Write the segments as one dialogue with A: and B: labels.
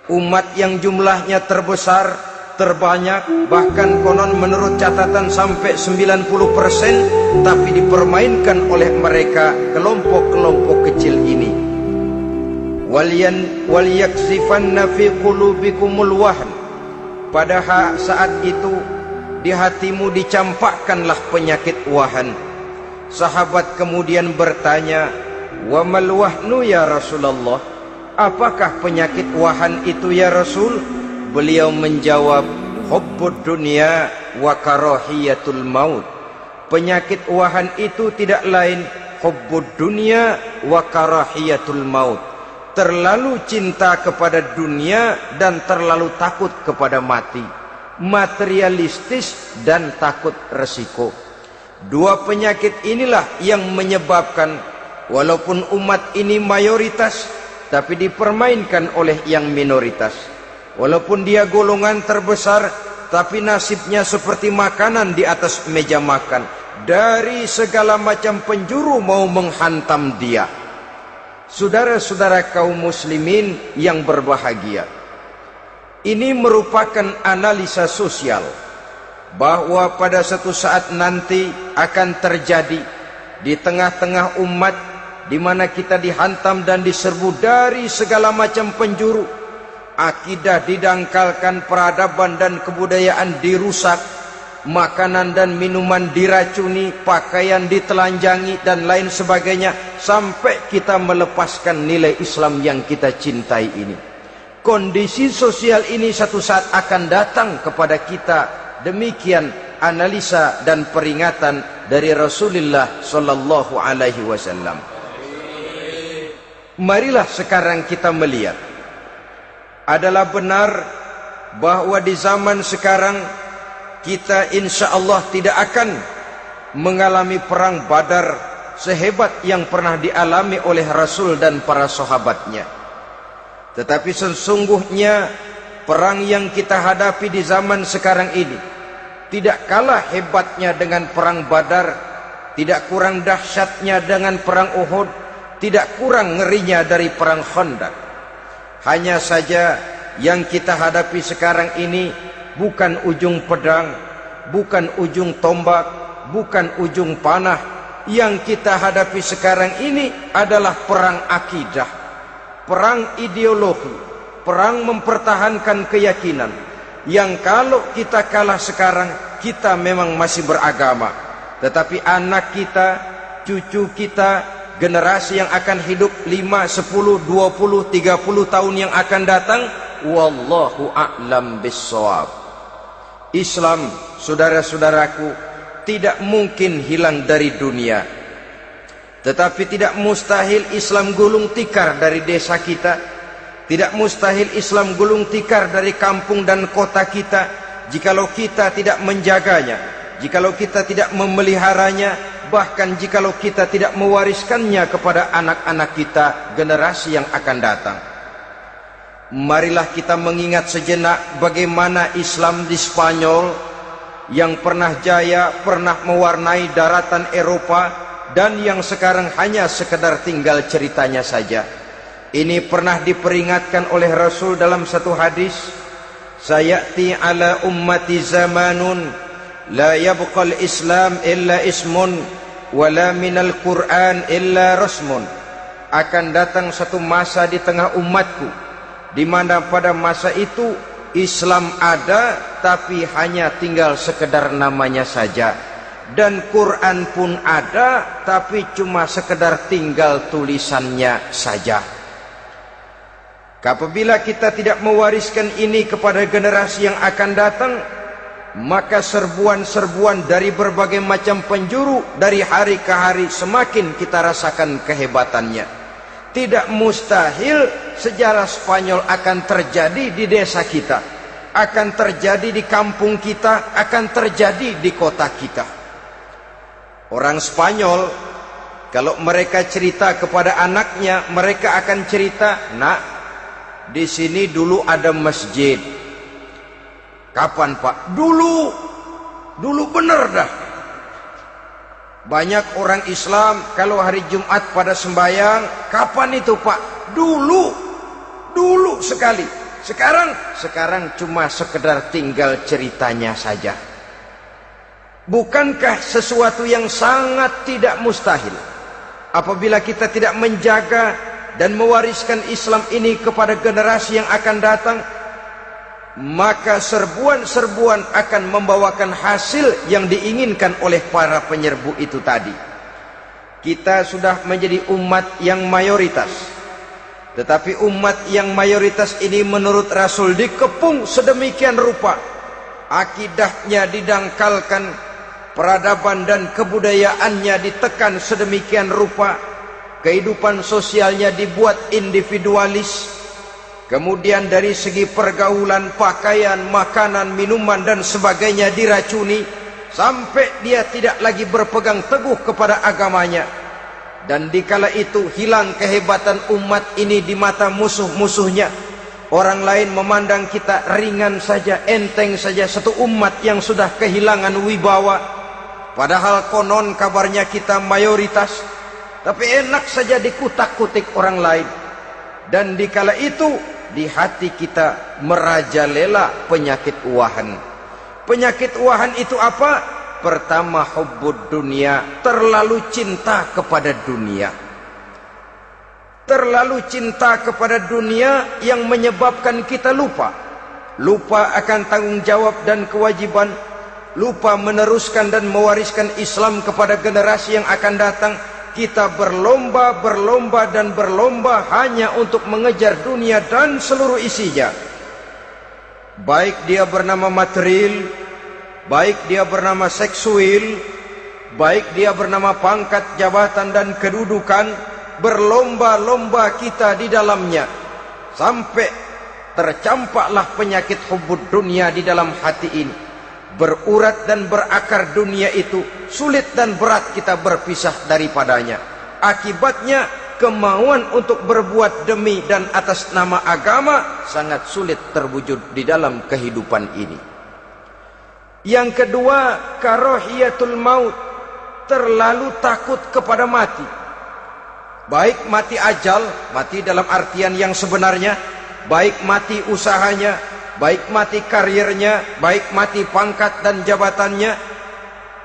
A: Umat yang jumlahnya terbesar, terbanyak, bahkan konon menurut catatan sampai 90%, tapi dipermainkan oleh mereka kelompok-kelompok kecil ini. Walyaksifanna fi qulubikumul wahn. Pada saat itu di hatimu dicampakkanlah penyakit wahan. Sahabat kemudian bertanya, "Wa mal wahnu ya Rasulullah?" Apakah penyakit wahan itu ya Rasul? Beliau menjawab, hubbud dunya wa karahiyatul maut. Penyakit wahan itu tidak lain hubbud dunya wa karahiyatul maut. Terlalu cinta kepada dunia dan terlalu takut kepada mati. Materialistis dan takut resiko. Dua penyakit inilah yang menyebabkan walaupun umat ini mayoritas, tapi dipermainkan oleh yang minoritas. Walaupun dia golongan terbesar, tapi nasibnya seperti makanan di atas meja makan. Dari segala macam penjuru mau menghantam dia. Saudara-saudara kaum muslimin yang berbahagia, ini merupakan analisa sosial bahwa pada suatu saat nanti akan terjadi di tengah-tengah umat di mana kita dihantam dan diserbu dari segala macam penjuru. Akidah didangkalkan, peradaban dan kebudayaan dirusak, makanan dan minuman diracuni, pakaian ditelanjangi dan lain sebagainya, sampai kita melepaskan nilai Islam yang kita cintai ini. Kondisi sosial ini satu saat akan datang kepada kita. Demikian analisa dan peringatan dari Rasulullah sallallahu alaihi wasallam. Marilah sekarang kita melihat, adalah benar bahwa di zaman sekarang kita insya Allah tidak akan mengalami perang Badar sehebat yang pernah dialami oleh Rasul dan para sahabatnya. Tetapi sesungguhnya perang yang kita hadapi di zaman sekarang ini tidak kalah hebatnya dengan perang Badar, tidak kurang dahsyatnya dengan perang Uhud, tidak kurang ngerinya dari perang Khandaq. Hanya saja yang kita hadapi sekarang ini bukan ujung pedang, bukan ujung tombak, bukan ujung panah. Yang kita hadapi sekarang ini adalah perang akidah, perang ideologi, perang mempertahankan keyakinan. Yang kalau kita kalah sekarang, kita memang masih beragama, tetapi anak kita, cucu kita, generasi yang akan hidup 5, 10, 20, 30 tahun yang akan datang, wallahu a'lam bissawab. Islam, saudara-saudaraku, tidak mungkin hilang dari dunia. Tetapi tidak mustahil Islam gulung tikar dari desa kita. Tidak mustahil Islam gulung tikar dari kampung dan kota kita, jikalau kita tidak menjaganya, jikalau kita tidak memeliharanya, bahkan jikalau kita tidak mewariskannya kepada anak-anak kita, generasi yang akan datang. Marilah kita mengingat sejenak bagaimana Islam di Spanyol yang pernah jaya, pernah mewarnai daratan Eropa, dan yang sekarang hanya sekedar tinggal ceritanya saja. Ini pernah diperingatkan oleh Rasul dalam satu hadis, sayati ala ummati zamanun la yabqal Islam illa ismun wala minal Quran illa rasmun. Akan datang satu masa di tengah umatku di mana pada masa itu Islam ada tapi hanya tinggal sekedar namanya saja, dan Quran pun ada tapi cuma sekedar tinggal tulisannya saja. Apabila kita tidak mewariskan ini kepada generasi yang akan datang, maka serbuan-serbuan dari berbagai macam penjuru dari hari ke hari semakin kita rasakan kehebatannya. Tidak mustahil sejarah Spanyol akan terjadi di desa kita, akan terjadi di kampung kita, akan terjadi di kota kita. Orang Spanyol kalau mereka cerita kepada anaknya, mereka akan cerita, "Nak, di sini dulu ada masjid." Kapan, Pak? Dulu bener dah. Banyak orang Islam kalau hari Jumat pada sembahyang, kapan itu, Pak? Dulu sekali. Sekarang cuma sekedar tinggal ceritanya saja. Bukankah sesuatu yang sangat tidak mustahil apabila kita tidak menjaga dan mewariskan Islam ini kepada generasi yang akan datang, maka serbuan-serbuan akan membawakan hasil yang diinginkan oleh para penyerbu itu tadi. Kita sudah menjadi umat yang mayoritas, tetapi umat yang mayoritas ini menurut Rasul dikepung sedemikian rupa, akidahnya didangkalkan, peradaban dan kebudayaannya ditekan sedemikian rupa, kehidupan sosialnya dibuat individualis, kemudian dari segi pergaulan, pakaian, makanan, minuman dan sebagainya diracuni, sampai dia tidak lagi berpegang teguh kepada agamanya. Dan dikala itu hilang kehebatan umat ini di mata musuh-musuhnya. Orang lain memandang kita ringan saja, enteng saja, satu umat yang sudah kehilangan wibawa. Padahal konon kabarnya kita mayoritas, tapi enak saja dikutak-kutik orang lain. Dan dikala itu di hati kita merajalela penyakit wahan. Penyakit wahan itu apa? Pertama, hubbud dunia, terlalu cinta kepada dunia. Terlalu cinta kepada dunia yang menyebabkan kita lupa akan tanggung jawab dan kewajiban, lupa meneruskan dan mewariskan Islam kepada generasi yang akan datang. Kita berlomba hanya untuk mengejar dunia dan seluruh isinya. Baik dia bernama material, baik dia bernama seksual, baik dia bernama pangkat, jabatan dan kedudukan, berlomba-lomba kita di dalamnya, sampai tercampaklah penyakit hubbud dunia di dalam hati ini. Berurat dan berakar dunia itu, sulit dan berat kita berpisah daripadanya. Akibatnya kemauan untuk berbuat demi dan atas nama agama sangat sulit terwujud di dalam kehidupan ini. Yang kedua, karahiyatul maut, terlalu takut kepada mati. Baik mati ajal, mati dalam artian yang sebenarnya, baik mati usahanya, baik mati karirnya, baik mati pangkat dan jabatannya.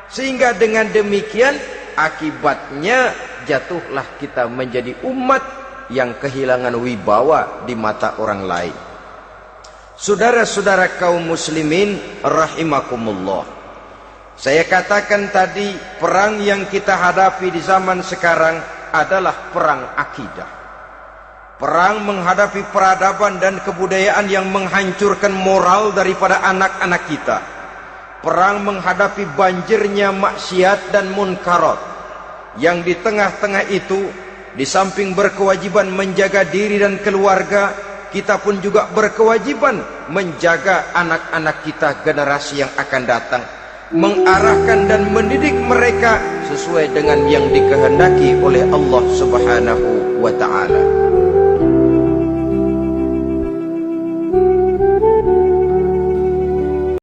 A: Sehingga dengan demikian akibatnya jatuhlah kita menjadi umat yang kehilangan wibawa di mata orang lain. Saudara-saudara kaum muslimin rahimakumullah, saya katakan tadi, perang yang kita hadapi di zaman sekarang adalah perang akidah. Perang menghadapi peradaban dan kebudayaan yang menghancurkan moral daripada anak-anak kita. Perang menghadapi banjirnya maksiat dan munkarat, yang di tengah-tengah itu, di samping berkewajiban menjaga diri dan keluarga, kita pun juga berkewajiban menjaga anak-anak kita, generasi yang akan datang, mengarahkan dan mendidik mereka sesuai dengan yang dikehendaki oleh Allah Subhanahu wa ta'ala.